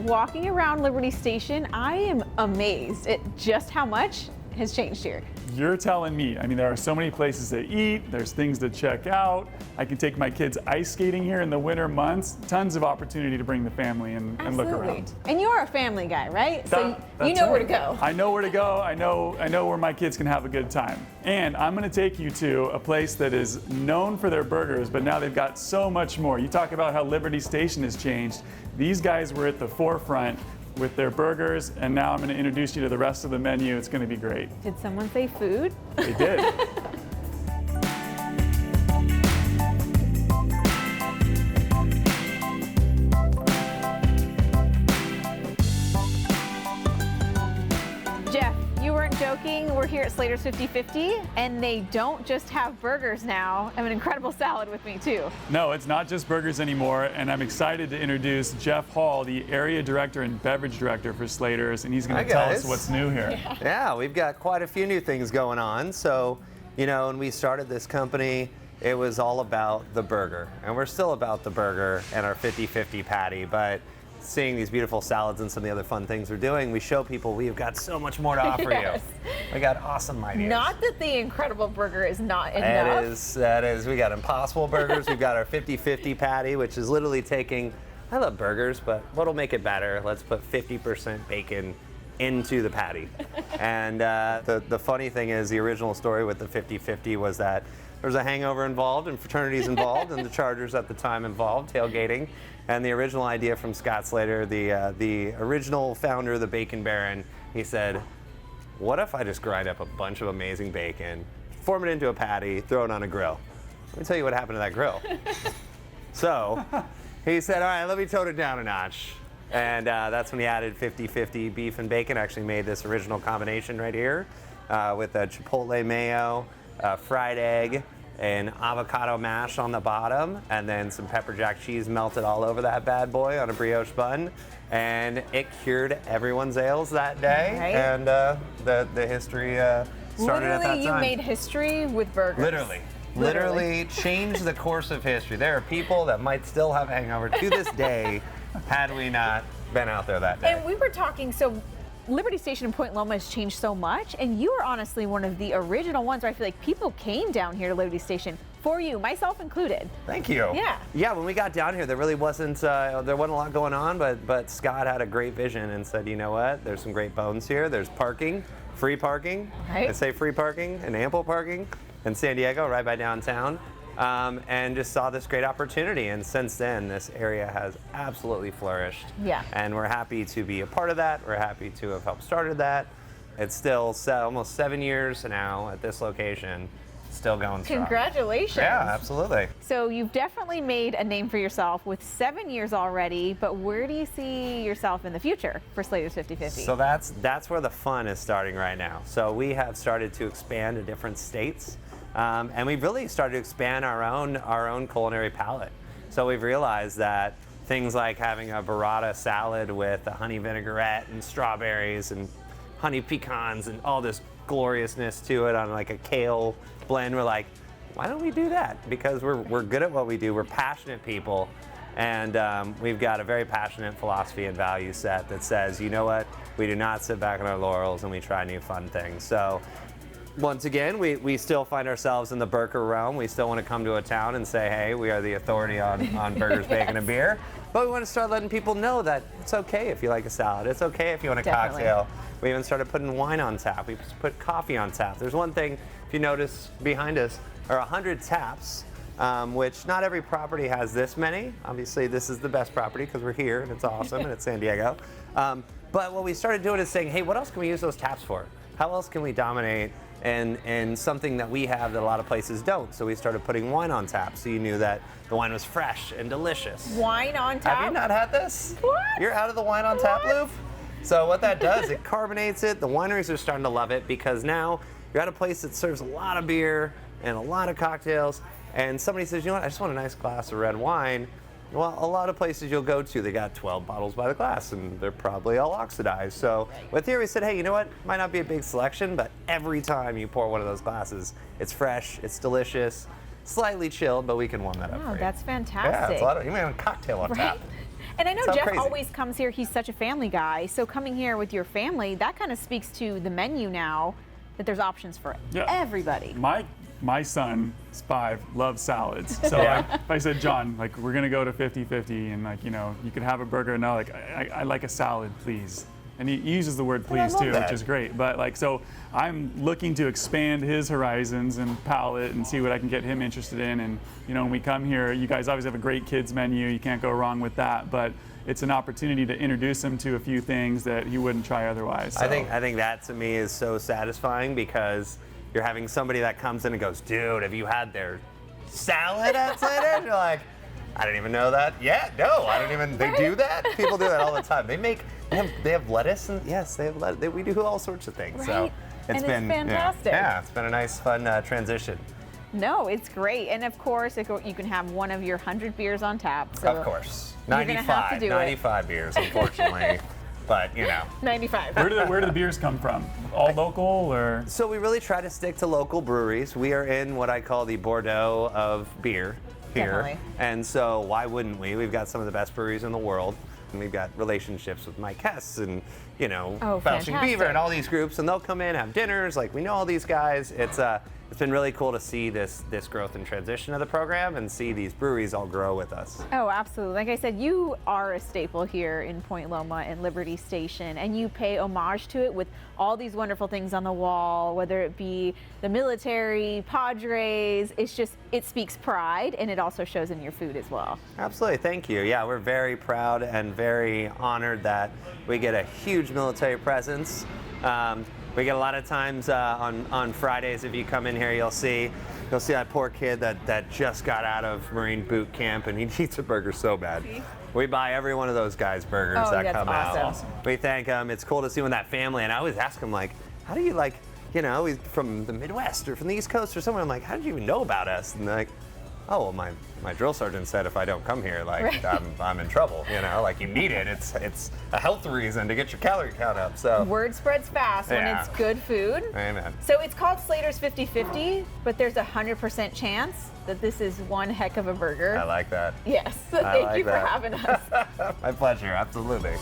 walking around Liberty Station, I am amazed at just how much has changed here. You're telling me. I mean, there are so many places to eat, there's things to check out. I can take my kids ice skating here in the winter months. Tons of opportunity to bring the family and look around. And you're a family guy, right? So you That's know where right. to go. I know where to go. I know where my kids can have a good time. And I'm going to take you to a place that is known for their burgers, but now they've got so much more. You talk about how Liberty Station has changed. These guys were at the forefront with their burgers, and now I'm going to introduce you to the rest of the menu. It's going to be great. Did someone say food? They did. Jeff, you weren't joking. We're here at Slater's 50/50, and they don't just have burgers now. I have an incredible salad with me, too. No, it's not just burgers anymore, and I'm excited to introduce Jeff Hall, the Area Director and Beverage Director for Slater's, and he's going to tell us what's new here. Yeah, we've got quite a few new things going on. So, you know, when we started this company, it was all about the burger, and we're still about the burger and our 50/50 patty, but seeing these beautiful salads and some of the other fun things we're doing, we show people we've got so much more to offer you. We got awesome ideas. Not that the incredible burger is not enough. That is. We got impossible burgers. We've got our 50/50 patty, which is literally taking, I love burgers, but what'll make it better? Let's put 50% bacon into the patty. And the funny thing is, the original story with the 50/50 was that there was a hangover involved and fraternities involved and the Chargers at the time involved, tailgating. And the original idea from Scott Slater, the original founder of the Bacon Baron, he said, what if I just grind up a bunch of amazing bacon, form it into a patty, throw it on a grill? Let me tell you what happened to that grill. So he said, all right, let me tone it down a notch. And that's when he added 50/50 beef and bacon, actually made this original combination right here with a chipotle mayo, fried egg, and avocado mash on the bottom, and then some pepper jack cheese melted all over that bad boy on a brioche bun. And it cured everyone's ails that day. Right. And the history started at that time. Literally, you made history with burgers. Literally changed the course of history. There are people that might still have a hangover to this day had we not been out there that day. And we were talking, so Liberty Station in Point Loma has changed so much, and you are honestly one of the original ones where I feel like people came down here to Liberty Station for you, myself included. Thank you. Yeah. Yeah, when we got down here, there really wasn't a lot going on, but Scott had a great vision and said, you know what, there's some great bones here. There's parking, free parking. Right. I say free parking and ample parking in San Diego, right by downtown. And just saw this great opportunity, and since then this area has absolutely flourished. Yeah. And we're happy to be a part of that. We're happy to have helped started that. It's still almost 7 years now at this location, still going strong. Congratulations. Yeah, absolutely. So you've definitely made a name for yourself with 7 years already, but where do you see yourself in the future for Slater's 50/50? So that's where the fun is starting right now. So we have started to expand to different states. And we've really started to expand our own culinary palette. So we've realized that things like having a burrata salad with a honey vinaigrette and strawberries and honey pecans and all this gloriousness to it on like a kale blend, we're like, why don't we do that? Because we're good at what we do. We're passionate people. And we've got a very passionate philosophy and value set that says, you know what, we do not sit back on our laurels and we try new fun things. So once again, we still find ourselves in the burger realm. We still want to come to a town and say, hey, we are the authority on burgers, bacon, and beer. But we want to start letting people know that it's okay if you like a salad. It's okay if you want a cocktail. We even started putting wine on tap. We put coffee on tap. There's one thing, if you notice behind us, are 100 taps, which not every property has this many. Obviously, this is the best property because we're here and it's awesome and it's San Diego. But what we started doing is saying, hey, what else can we use those taps for? How else can we dominate and something that we have that a lot of places don't? So we started putting wine on tap, so you knew that the wine was fresh and delicious. Wine on tap? Have you not had this? What? You're out of the wine on tap loop? So what that does, it carbonates it. The wineries are starting to love it because now you're at a place that serves a lot of beer and a lot of cocktails, and somebody says, you know what, I just want a nice glass of red wine. Well, a lot of places you'll go to, they got 12 bottles by the glass, and they're probably all oxidized. So with here, we said, hey, you know what? Might not be a big selection, but every time you pour one of those glasses, it's fresh, it's delicious, slightly chilled, but we can warm that up for you. That's fantastic. Yeah, it's a lot of, you may have a cocktail on tap. And I know So Jeff crazy. always comes here. He's such a family guy. So coming here with your family, that kind of speaks to the menu now, that there's options for everybody. My son is 5, loves salads. So Yeah. if I said, John, like we're gonna go to 50-50 and like, you know, you could have a burger. No, like I like a salad, please. And he uses the word please love too, that. which is great. But like, so I'm looking to expand his horizons and palate and see what I can get him interested in. And you know, when we come here, you guys always have a great kids menu. You can't go wrong with that. But it's an opportunity to introduce him to a few things that he wouldn't try otherwise. So. I think that to me is so satisfying because you're having somebody that comes in and goes, dude, have you had their salad at Slater? And you're like, I didn't even know that. Yeah, no, I don't even. They do that. People do that all the time. They have lettuce and yes, they have lettuce. We do all sorts of things. So Right. it's And been it's fantastic. Yeah, it's been a nice, fun transition. No, it's great. And of course, you can have one of your 100 beers on tap. So Of course, you're gonna have to do it. 95 beers, unfortunately, but you know. 95. Where do the beers come from? All local or? So we really try to stick to local breweries. We are in what I call the Bordeaux of beer here. Definitely. And so why wouldn't we? We've got some of the best breweries in the world. And we've got relationships with Mike Hess and, you know, Belching fantastic. Beaver and all these groups. And they'll come in, have dinners. Like, we know all these guys. It's been really cool to see this growth and transition of the program and see these breweries all grow with us. Oh, absolutely. Like I said, you are a staple here in Point Loma and Liberty Station, and you pay homage to it with all these wonderful things on the wall, whether it be the military, Padres. It speaks pride, and it also shows in your food as well. Absolutely, thank you. Yeah, we're very proud and very honored that we get a huge military presence. We get a lot of times on Fridays. If you come in here, you'll see that poor kid that just got out of Marine boot camp and he needs a burger so bad. We buy every one of those guys burgers that that's come awesome. out. We thank them. It's cool to see when that family. And I always ask them like, how do you like, you know, he's from the Midwest or from the East Coast or somewhere. I'm like, how did you even know about us? And they're like, oh, well, my drill sergeant said if I don't come here, like I'm in trouble. You know, like you need it. It's a health reason to get your calorie count up. So Word spreads fast when Yeah. it's good food. amen. So it's called Slater's 50-50, but there's a 100% chance that this is one heck of a burger. I like that. Yes. I Thank like you for that. having us. My pleasure. Absolutely.